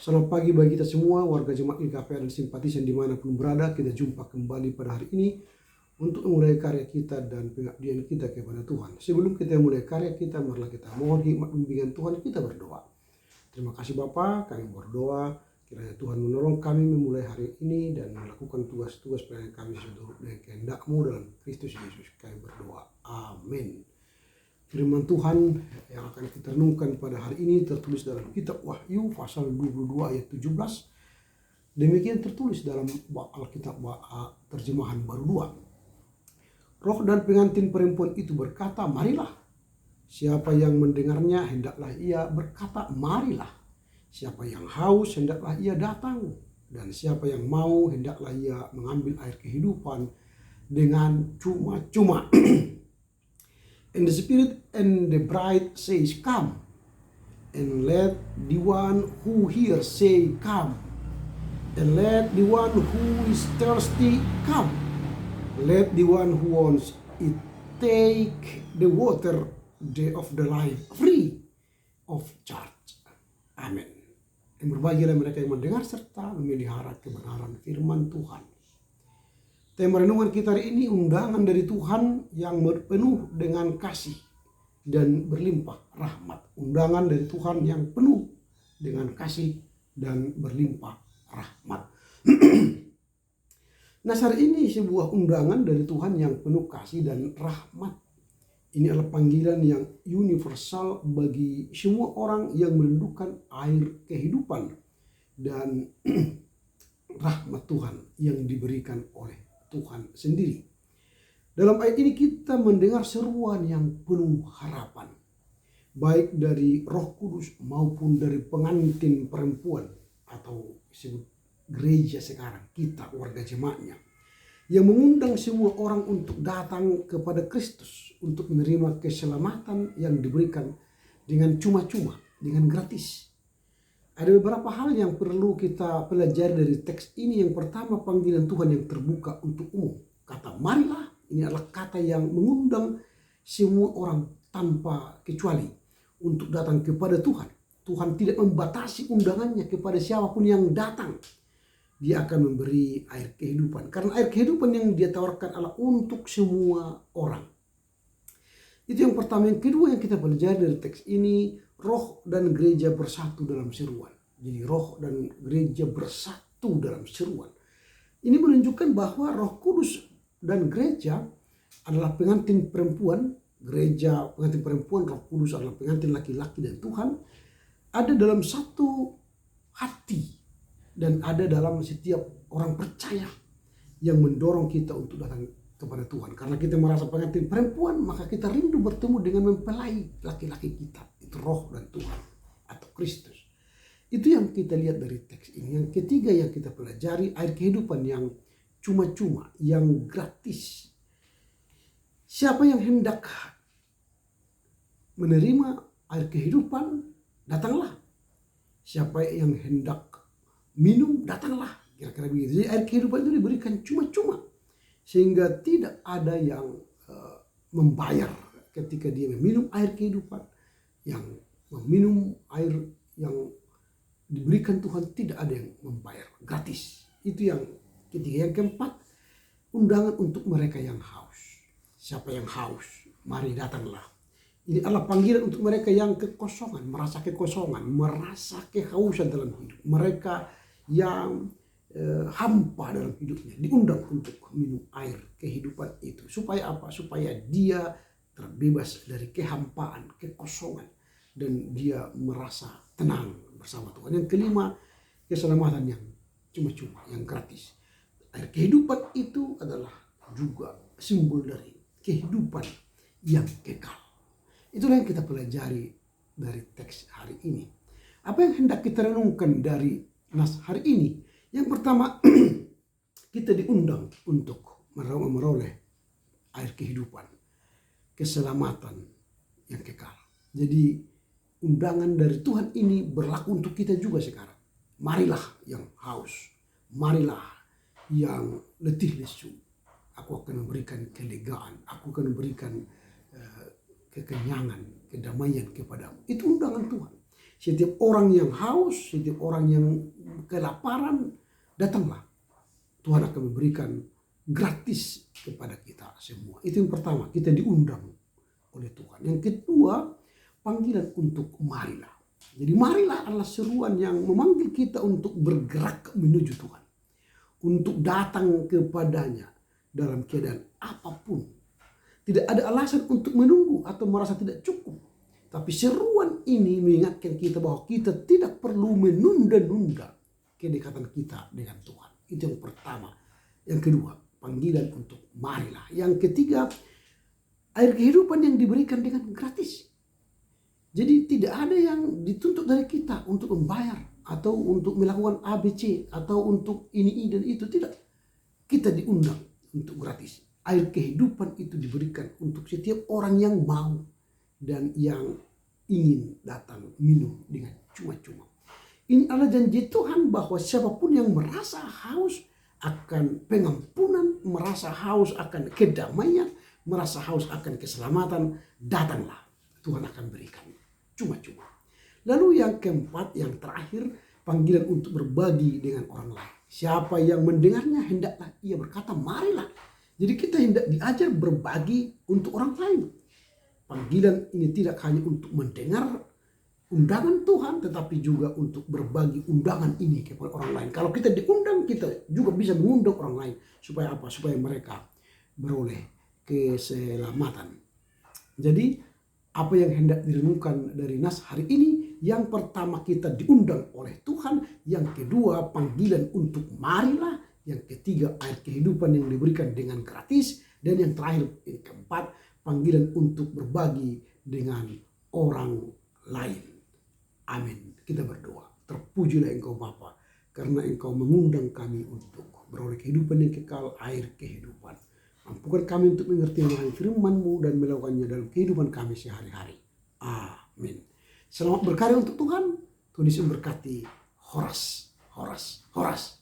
Selamat pagi bagi kita semua, warga jemaat GKP dan simpatisan dimanapun berada. Kita jumpa kembali pada hari ini untuk memulai karya kita dan pengabdian kita kepada Tuhan. Sebelum kita mulai karya kita, marilah kita mohon hikmat bimbingan Tuhan, kita berdoa. Terima kasih Bapa, kami berdoa kiranya Tuhan menolong kami memulai hari ini dan melakukan tugas-tugas pelayanan kami sesuai dengan kehendak-Mu dalam Kristus Yesus. Kami berdoa. Amin. Firman Tuhan yang akan kita renungkan pada hari ini tertulis dalam kitab Wahyu pasal 22 ayat 17. Demikian tertulis dalam Alkitab terjemahan baru 2. Roh dan pengantin perempuan itu berkata, marilah. Siapa yang mendengarnya hendaklah ia berkata, marilah. Siapa yang haus hendaklah ia datang. Dan siapa yang mau hendaklah ia mengambil air kehidupan dengan cuma-cuma. And the Spirit and the bride says, come. And let the one who hears say, come. And let the one who is thirsty come. Let the one who wants it take the water of the life free of charge. Amin. Dan berbahagialah mereka yang mendengar serta memelihara kebenaran firman Tuhan. Tema renungan kita hari ini undangan dari Tuhan yang penuh dengan kasih dan berlimpah rahmat. Undangan dari Tuhan yang penuh dengan kasih dan berlimpah rahmat. Nah, hari ini sebuah undangan dari Tuhan yang penuh kasih dan rahmat. Ini adalah panggilan yang universal bagi semua orang yang merindukan air kehidupan dan rahmat Tuhan yang diberikan oleh Tuhan sendiri. Dalam ayat ini kita mendengar seruan yang penuh harapan, baik dari Roh Kudus maupun dari pengantin perempuan atau disebut gereja sekarang, kita warga jemaatnya, yang mengundang semua orang untuk datang kepada Kristus untuk menerima keselamatan yang diberikan dengan cuma-cuma, dengan gratis. Ada beberapa hal yang perlu kita pelajari dari teks ini. Yang pertama, panggilan Tuhan yang terbuka untuk umum. Kata marilah, ini adalah kata yang mengundang semua orang tanpa kecuali untuk datang kepada Tuhan. Tuhan tidak membatasi undangannya kepada siapapun yang datang. Dia akan memberi air kehidupan. Karena air kehidupan yang dia tawarkan adalah untuk semua orang. Itu yang pertama. Yang kedua yang kita pelajari dari teks ini, roh dan gereja bersatu dalam seruan. Jadi roh dan gereja bersatu dalam seruan. Ini menunjukkan bahwa Roh Kudus dan gereja adalah pengantin perempuan. Gereja pengantin perempuan, Roh Kudus adalah pengantin laki-laki dan Tuhan. Ada dalam satu hati dan ada dalam setiap orang percaya yang mendorong kita untuk datang kepada Tuhan. Karena kita merasa pengantin perempuan, maka kita rindu bertemu dengan mempelai laki-laki kita. Itu roh dan Tuhan atau Kristus. Itu yang kita lihat dari teks ini. Yang ketiga yang kita pelajari, air kehidupan yang cuma-cuma, yang gratis. Siapa yang hendak menerima air kehidupan, datanglah. Siapa yang hendak minum, datanglah. Kira-kira begitu. Jadi air kehidupan itu diberikan cuma-cuma. Sehingga tidak ada yang membayar ketika dia meminum air kehidupan. Yang meminum air yang diberikan Tuhan, tidak ada yang membayar, gratis. Itu yang ketiga. Yang keempat, undangan untuk mereka yang haus. Siapa yang haus, mari datanglah. Ini adalah panggilan untuk mereka yang kekosongan, merasa kekosongan, merasa kehausan dalam hidup. Mereka yang hampa dalam hidupnya, diundang untuk minum air kehidupan itu. Supaya apa? Supaya dia terbebas dari kehampaan, kekosongan, dan dia merasa tenang bersama Tuhan. Yang kelima, keselamatan yang cuma-cuma, yang gratis. Air kehidupan itu adalah juga simbol dari kehidupan yang kekal. Itulah yang kita pelajari dari teks hari ini. Apa yang hendak kita renungkan dari nas hari ini? Yang pertama, kita diundang untuk meroleh air kehidupan, keselamatan yang kekal. Jadi undangan dari Tuhan ini berlaku untuk kita juga sekarang. Marilah yang haus, marilah yang letih lesu. Aku akan memberikan kelegaan, aku akan memberikan kekenyangan, kedamaian kepadamu. Itu undangan Tuhan. Setiap orang yang haus, setiap orang yang kelaparan, datanglah. Tuhan akan memberikan gratis kepada kita semua. Itu yang pertama, kita diundang oleh Tuhan. Yang kedua, panggilan untuk marilah. Jadi marilah adalah seruan yang memanggil kita untuk bergerak menuju Tuhan. Untuk datang kepadanya dalam keadaan apapun. Tidak ada alasan untuk menunggu atau merasa tidak cukup. Tapi seruan ini mengingatkan kita bahwa kita tidak perlu menunda-nunda kedekatan kita dengan Tuhan. Itu yang pertama. Yang kedua, panggilan untuk marilah. Yang ketiga, air kehidupan yang diberikan dengan gratis. Jadi tidak ada yang dituntut dari kita untuk membayar atau untuk melakukan ABC atau untuk ini dan itu. Tidak. Kita diundang untuk gratis. Air kehidupan itu diberikan untuk setiap orang yang mau dan yang ingin datang minum dengan cuma-cuma. Ini adalah janji Tuhan bahwa siapapun yang merasa haus akan pengampunan, merasa haus akan kedamaian, merasa haus akan keselamatan, datanglah. Tuhan akan berikan cuma-cuma. Lalu yang keempat, yang terakhir, panggilan untuk berbagi dengan orang lain. Siapa yang mendengarnya hendaklah ia berkata, marilah. Jadi kita hendak diajar berbagi untuk orang lain. Panggilan ini tidak hanya untuk mendengar undangan Tuhan, tetapi juga untuk berbagi undangan ini kepada orang lain. Kalau kita diundang, kita juga bisa mengundang orang lain. Supaya apa? Supaya mereka beroleh keselamatan. Jadi apa yang hendak direnungkan dari nas hari ini? Yang pertama, kita diundang oleh Tuhan. Yang kedua, panggilan untuk marilah. Yang ketiga, air kehidupan yang diberikan dengan gratis. Dan yang terakhir, yang keempat, panggilan untuk berbagi dengan orang lain. Amin. Kita berdoa. Terpujilah Engkau Bapa, karena Engkau mengundang kami untuk beroleh kehidupan yang kekal, air kehidupan. Mampukan kami untuk mengerti firman-Mu dan melakukannya dalam kehidupan kami sehari-hari. Amin. Selamat berkarya untuk Tuhan. Tuhan Yesus memberkati. Horas, horas, horas.